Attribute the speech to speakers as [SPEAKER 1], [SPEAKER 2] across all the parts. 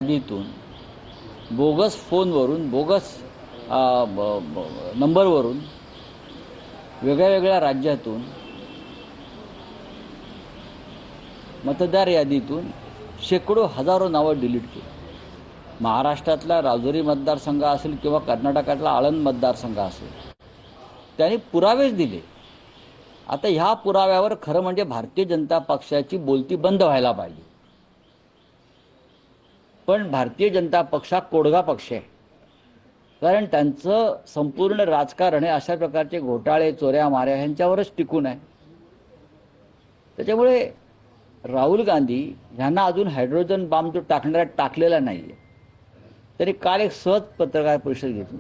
[SPEAKER 1] यादीतून बोगस फोनवरून बोगस नंबरवरून वेगळ्या वेगळ्या राज्यातून मतदार यादीतून शेकडो हजारो नावं डिलीट केली। महाराष्ट्रातला राजौरी मतदारसंघ असेल किंवा कर्नाटकातला आळंद मतदारसंघ असेल, त्यांनी पुरावेच दिले। आता ह्या पुराव्यावर खरं म्हणजे भारतीय जनता पक्षाची बोलती बंद व्हायला पाहिजे। पण भारतीय जनता पक्ष हा कोडगा पक्ष आहे, कारण त्यांचं संपूर्ण राजकारण हे अशा प्रकारचे घोटाळे चोऱ्या माऱ्या ह्यांच्यावरच टिकून आहे। त्याच्यामुळे राहुल गांधी यांना अजून हायड्रोजन बॉम्ब जो टाकलेला नाही आहे, त्यांनी काल एक सहज पत्रकार परिषद घेतली।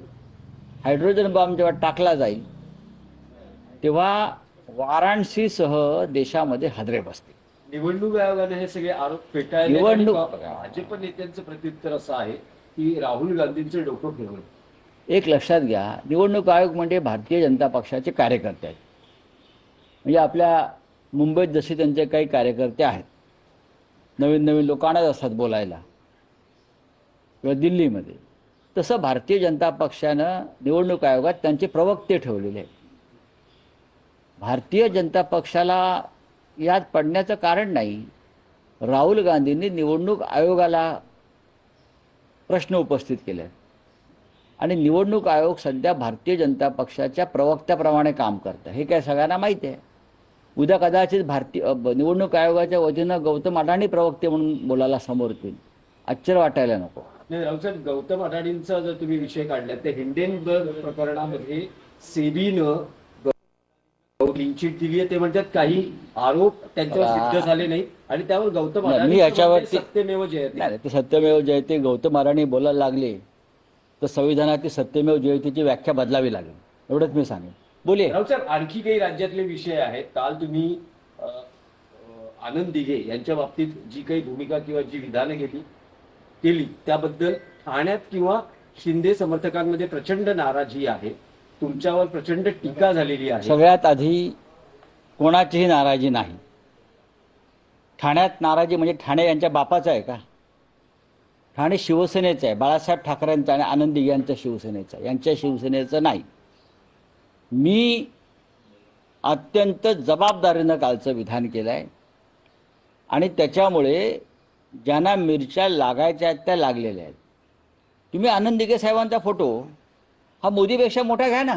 [SPEAKER 1] हायड्रोजन बॉम्ब जेव्हा टाकला जाईल तेव्हा वाराणसीसह देशामध्ये हादरे बसतील।
[SPEAKER 2] निवडणूक आयोगाने हे सगळे आरोप फेटाळले। भाजप नेत्यांचं प्रत्युत्तर असं आहे की राहुल गांधींचं डोकं फिरवलं।
[SPEAKER 1] एक लक्षात घ्या, निवडणूक आयोग म्हणजे भारतीय जनता पक्षाचे कार्यकर्ते आहेत। म्हणजे आपल्या मुंबईत जसे त्यांचे काही कार्यकर्ते आहेत, नवीन नवीन लोकांनाच असतात बोलायला, किंवा दिल्लीमध्ये, तसं भारतीय जनता पक्षानं निवडणूक आयोगात त्यांचे प्रवक्ते ठेवलेले आहेत। भारतीय जनता पक्षाला यात पडण्याचं कारण नाही। राहुल गांधींनी निवडणूक आयोगाला प्रश्न उपस्थित केले आणि निवडणूक आयोग सध्या भारतीय जनता पक्षाच्या प्रवक्त्याप्रमाणे काम करतं, हे काय सगळ्यांना माहीत आहे। उद्या कदाचित निवडणूक आयोगाच्या वतीनं गौतम अडाणी प्रवक्ते म्हणून बोलायला समोर येतील, आश्चर्य वाटायला नको।
[SPEAKER 2] रावसाहेब, गौतम अडाणींचा जर तुम्ही विषय काढला तर हिंडेनबर्ग प्रकरणामध्ये सेबीनं क्लीनचिट दिली आहे। ते म्हणतात काही आरोप त्यांच्यावर सिद्ध झाले नाही आणि त्यावर गौतम अडाणी सत्यमेव जयते।
[SPEAKER 1] नाही, ते सत्यमेव जयते गौतम अडाणी बोलायला लागले तर संविधानातील सत्यमेव जयतेची व्याख्या बदलावी लागेल, एवढंच मी सांगेन। बोलिये
[SPEAKER 2] रावसाहेब, आणखी काही राज्यातले विषय आहेत। काल तुम्ही आनंद दिघे यांच्या बाबतीत जी काही भूमिका किंवा जी विधानं केली त्याबद्दल ठाण्यात किंवा शिंदे समर्थकांमध्ये प्रचंड नाराजी आहे, तुमच्यावर प्रचंड टीका झालेली आहे।
[SPEAKER 1] सगळ्यात आधी कोणाचीही नाराजी नाही। ठाण्यात नाराजी म्हणजे ठाणे यांच्या बापाचं आहे का? ठाणे शिवसेनेचं आहे, बाळासाहेब ठाकरेंचं आणि आनंद दिघे यांच्या शिवसेनेचं, यांच्या शिवसेनेचं नाही। मी अत्यंत जबाबदारीनं कालचं विधान केलं आहे आणि त्याच्यामुळे ज्यांना मिरच्या लागायच्या आहेत त्या लागलेल्या आहेत। तुम्ही आनंद दिघे साहेबांचा फोटो हा मोदीपेक्षा मोठा घ्या ना।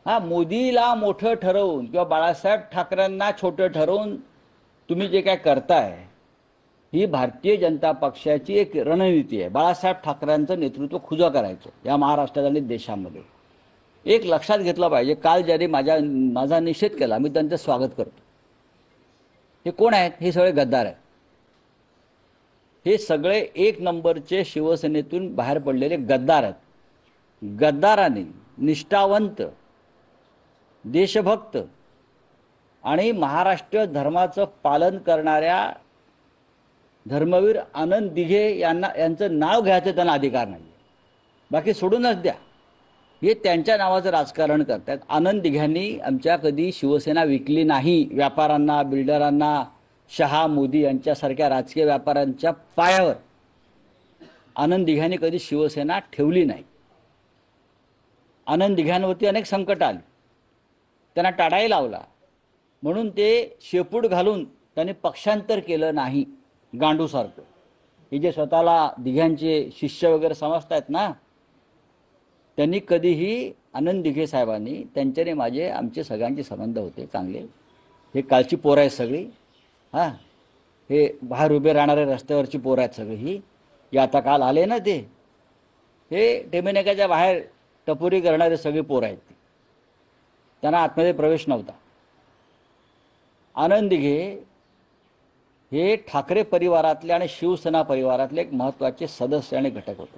[SPEAKER 1] हा, मोदीला मोठं ठरवून किंवा बाळासाहेब ठाकरेंना छोटं ठरवून तुम्ही जे काय करताय, ही भारतीय जनता पक्षाची एक रणनीती आहे। बाळासाहेब ठाकरेंचं नेतृत्व खुजं करायचं या महाराष्ट्रात आणि देशामध्ये। एक लक्षात घेतलं पाहिजे, काल ज्यांनी माझा निषेध केला, मी त्यांचं स्वागत करतो। हे कोण आहेत? हे सगळे गद्दार आहेत। हे सगळे एक नंबरचे शिवसेनेतून बाहेर पडलेले गद्दार आहेत। गद्दारांनी निष्ठावंत, देशभक्त आणि महाराष्ट्र धर्माचं पालन करणाऱ्या धर्मवीर आनंद दिघे यांचं नाव घ्यायचं त्यांना अधिकार नाही, बाकी सोडूनच द्या। हे त्यांच्या नावाचं राजकारण करतात। आनंद दिघ्यांनी आमच्या कधी शिवसेना विकली नाही। व्यापाऱ्यांना, बिल्डरांना, शहा मोदी यांच्यासारख्या राजकीय व्यापाऱ्यांच्या पायावर आनंद दिघ्यांनी कधी शिवसेना ठेवली नाही। आनंद दिघ्यांवरती अनेक संकट आली, त्यांना टाळाही लावला, म्हणून ते शेपूट घालून त्यांनी पक्षांतर केलं नाही गांडूसारखं। हे जे स्वतःला दिघ्यांचे शिष्य वगैरे समजतायत ना, त्यांनी कधीही आनंद दिघे साहेबांनी, त्यांच्याने आमचे सगळ्यांचे संबंध होते चांगले। हे कालची पोरं आहेत सगळी, हां, हे बाहेर उभे राहणारे रस्त्यावरची पोरं आहेत सगळी ही आता काल आले ना, हे टेमिनेकाच्या बाहेर टपोरी करणारे सगळे पोरं आहेत। त्यांना आतमध्ये प्रवेश नव्हता। आनंद दिघे हे ठाकरे परिवारातले आणि शिवसेना परिवारातले एक महत्त्वाचे सदस्य आणि घटक होते।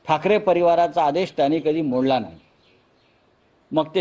[SPEAKER 1] ठाकरे परिवाराचा आदेश त्यांनी कधी मोडला नाही। मग ते